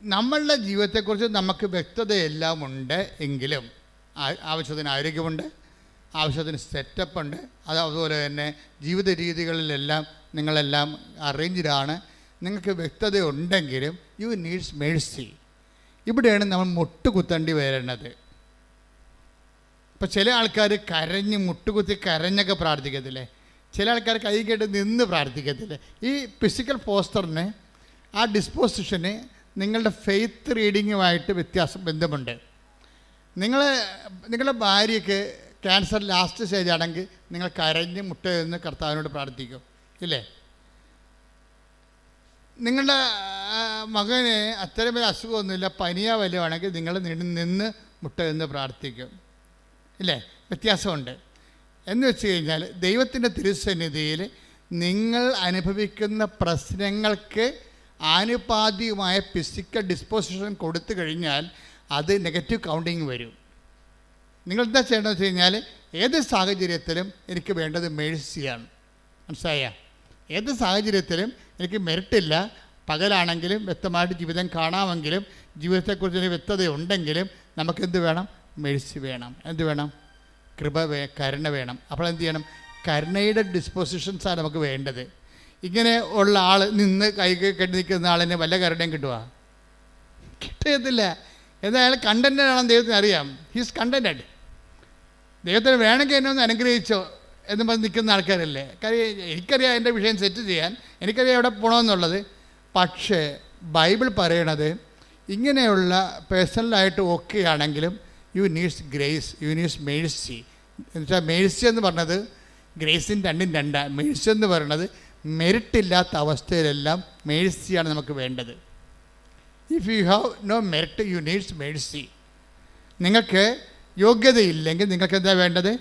നമ്മളുടെ ജീവിതത്തെക്കുറിച്ച് നമുക്ക് വ്യക്തതയെല്ലാം ഉണ്ട് എങ്കിലും ആവശ്യത്തിന് ആരോഗ്യമുണ്ട്, ആവശ്യത്തിന് സെറ്റപ്പുണ്ട്, അതുപോലെ തന്നെ ജീവിത രീതികളിലെല്ലാം നിങ്ങളെല്ലാം അറേഞ്ച്ഡാണ്. നിങ്ങൾക്ക് വ്യക്തത ഉണ്ടെങ്കിലും യു നീഡ്സ് മേഴ്സി. ഇവിടെയാണ് നമ്മൾ മുട്ടുകുത്തേണ്ടി വരുന്നത്. ഇപ്പോൾ ചില ആൾക്കാർ കരഞ്ഞ് മുട്ടുകുത്തി കരഞ്ഞൊക്കെ പ്രാർത്ഥിക്കത്തില്ലേ, ചില ആൾക്കാർ കൈ കേട്ട് നിന്ന് പ്രാർത്ഥിക്കത്തില്ലേ. ഈ ഫിസിക്കൽ പോസ്റ്ററിന് ആ ഡിസ്പോസിഷന് നിങ്ങളുടെ ഫെയ്ത്ത് റീഡിങ്ങുമായിട്ട് ബന്ധമുണ്ട്. നിങ്ങളുടെ ഭാര്യയ്ക്ക് ക്യാൻസർ ലാസ്റ്റ് സ്റ്റേജ് ആണെങ്കിൽ നിങ്ങൾ കരഞ്ഞ് മുട്ട നിന്ന് കർത്താവിനോട് പ്രാർത്ഥിക്കും ഇല്ലേ. നിങ്ങളുടെ മകന് അത്രയും വലിയ അസുഖമൊന്നുമില്ല, പനിയാ വല്ലതുമാണെങ്കിൽ നിങ്ങൾ നിന്ന് മുട്ട നിന്ന് പ്രാർത്ഥിക്കും ഇല്ലേ. വ്യത്യാസമുണ്ട്. എന്ന് വെച്ച് കഴിഞ്ഞാൽ ദൈവത്തിൻ്റെ തിരുസന്നിധിയിൽ നിങ്ങൾ അനുഭവിക്കുന്ന പ്രശ്നങ്ങൾക്ക് ആനുപാതികമായ ഫിസിക്കൽ ഡിസ്പോസിഷൻ കൊടുത്തു കഴിഞ്ഞാൽ അത് നെഗറ്റീവ് കൗണ്ടിങ് വരും. നിങ്ങളെന്താ ചെയ്യേണ്ടതെന്ന് വെച്ച് കഴിഞ്ഞാൽ ഏത് സാഹചര്യത്തിലും എനിക്ക് വേണ്ടത് മേഴ്സിയാണ്. മനസ്സിലായ? ഏത് സാഹചര്യത്തിലും എനിക്ക് മെറിറ്റില്ല, പകലാണെങ്കിലും വ്യക്തമായിട്ട് ജീവിതം കാണാമെങ്കിലും ജീവിതത്തെക്കുറിച്ചൊരു വ്യക്തത ഉണ്ടെങ്കിലും നമുക്കെന്ത് വേണം? മേഴ്സി വേണം. എന്ത് വേണം? കരുണ വേണം. അപ്പോൾ എന്ത് ചെയ്യണം? കരുണയുടെ ഡിസ്പോസിഷൻസാണ് നമുക്ക് വേണ്ടത്. ഇങ്ങനെ ഉള്ള ആൾ നിന്ന് കൈ കെട്ടി നിൽക്കുന്ന ആളിനെ വല്ല കരുണയും കിട്ടുക? കിട്ടത്തില്ല. എന്തായാലും കണ്ടൻറ്റഡ് ആണെന്ന് ദൈവത്തിന് അറിയാം. He's contented. ദൈവത്തിന് വേണമെങ്കിൽ എന്നെ ഒന്ന് അനുഗ്രഹിച്ചോ എന്ന് പറഞ്ഞ് നിൽക്കുന്ന ആൾക്കാരല്ലേ. കാര്യം എനിക്കറിയാം എൻ്റെ വിഷയം സെറ്റ് ചെയ്യാൻ, എനിക്കറിയാം എവിടെ പോകണമെന്നുള്ളത്. പക്ഷേ ബൈബിൾ പറയണത് ഇങ്ങനെയുള്ള പേഴ്സണലായിട്ട് ഓക്കെ ആണെങ്കിലും you needs grace, you needs mercy. എന്നുവെച്ചാൽ മേഴ്സി എന്ന് പറഞ്ഞത് ഗ്രേസിന് രണ്ടാണ്. മേഴ്സി എന്ന് പറയുന്നത് മെറിറ്റില്ലാത്ത അവസ്ഥയിലെല്ലാം മേഴ്സിയാണ് നമുക്ക് വേണ്ടത്. If you have no merit you needs mercy. നിങ്ങൾക്ക് യോഗ്യതയില്ലെങ്കിൽ നിങ്ങൾക്ക് എന്താ വേണ്ടത്?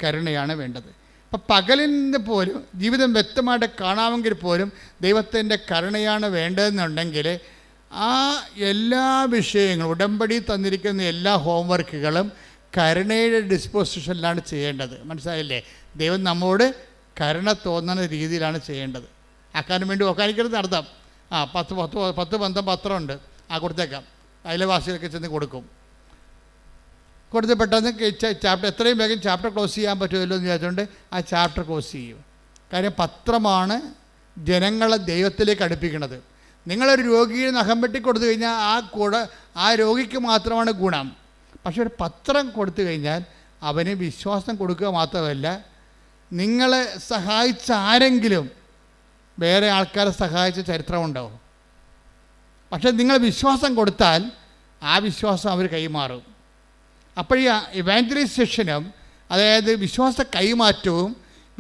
കരുണയാണ് വേണ്ടത്. അപ്പം പകലിന് പോലും ജീവിതം വ്യക്തമായിട്ട് കാണാമെങ്കിൽ പോലും ദൈവത്തിൻ്റെ കരുണയാണ് വേണ്ടതെന്നുണ്ടെങ്കിൽ ആ എല്ലാ വിഷയങ്ങളും ഉടമ്പടി തന്നിരിക്കുന്ന എല്ലാ ഹോംവർക്കുകളും കരുണയുടെ ഡിസ്പോസിഷനിലാണ് ചെയ്യേണ്ടത്. മനസ്സിലായില്ലേ? ദൈവം നമ്മോട് കരുണ തോന്നുന്ന രീതിയിലാണ് ചെയ്യേണ്ടത്. ആക്കാനും വേണ്ടി ഒക്കാനിക്കരുത് അർത്ഥം. 10 പത്രമുണ്ട്, കൊടുത്തേക്കാം, അയൽവാസികൾക്ക് ചെന്ന് കൊടുക്കും. കൊടുത്ത് പെട്ടെന്ന് ചാപ്റ്റർ എത്രയും വേഗം ചാപ്റ്റർ ക്ലോസ് ചെയ്യാൻ പറ്റുമല്ലോ എന്ന് വിചാരിച്ചുകൊണ്ട് ആ ചാപ്റ്റർ ക്ലോസ് ചെയ്യും. കാര്യം പത്രമാണ് ജനങ്ങളെ ദൈവത്തിലേക്ക് അടുപ്പിക്കുന്നത്. നിങ്ങളൊരു രോഗിയെ നഖം വെട്ടി കൊടുത്തു കഴിഞ്ഞാൽ ആ രോഗിക്ക് മാത്രമാണ് ഗുണം. പക്ഷെ ഒരു പത്രം കൊടുത്തു കഴിഞ്ഞാൽ അവന് വിശ്വാസം കൊടുക്കുക മാത്രമല്ല, നിങ്ങളെ സഹായിച്ച ആരെങ്കിലും വേറെ ആൾക്കാരെ സഹായിച്ച ചരിത്രമുണ്ടോ? പക്ഷെ നിങ്ങൾ വിശ്വാസം കൊടുത്താൽ ആ വിശ്വാസം അവർ കൈമാറും. അപ്പോൾ ഈ ഇവാഞ്ചലൈസേഷനും, അതായത് വിശ്വാസ കൈമാറ്റവും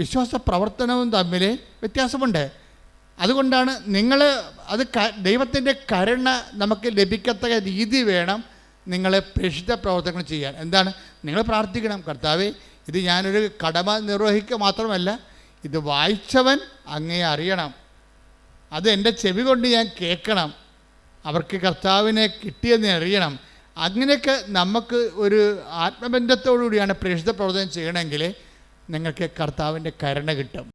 വിശ്വാസ പ്രവർത്തനവും തമ്മിൽ വ്യത്യാസമുണ്ട്. അതുകൊണ്ടാണ് ദൈവത്തിൻ്റെ കരുണ നമുക്ക് ലഭിക്കത്തക്ക രീതി വേണം നിങ്ങളെ പ്രേക്ഷിത പ്രവർത്തനങ്ങൾ ചെയ്യാൻ. എന്താണ്? നിങ്ങൾ പ്രാർത്ഥിക്കണം, കർത്താവേ, ഇത് ഞാനൊരു കടമ നിർവഹിക്കുക മാത്രമല്ല, ഇത് വായിച്ചവൻ അങ്ങേ അറിയണം, അത് എൻ്റെ ചെവി കൊണ്ട് ഞാൻ കേൾക്കണം, അവർക്ക് കർത്താവിനെ കിട്ടിയെന്ന് അറിയണം. അങ്ങനെയൊക്കെ നമുക്ക് ഒരു ആത്മബന്ധത്തോടു കൂടിയാണ് പ്രേക്ഷിത പ്രവർത്തനം ചെയ്യണമെങ്കിൽ നിങ്ങൾക്ക് കർത്താവിൻ്റെ കരുണ കിട്ടും.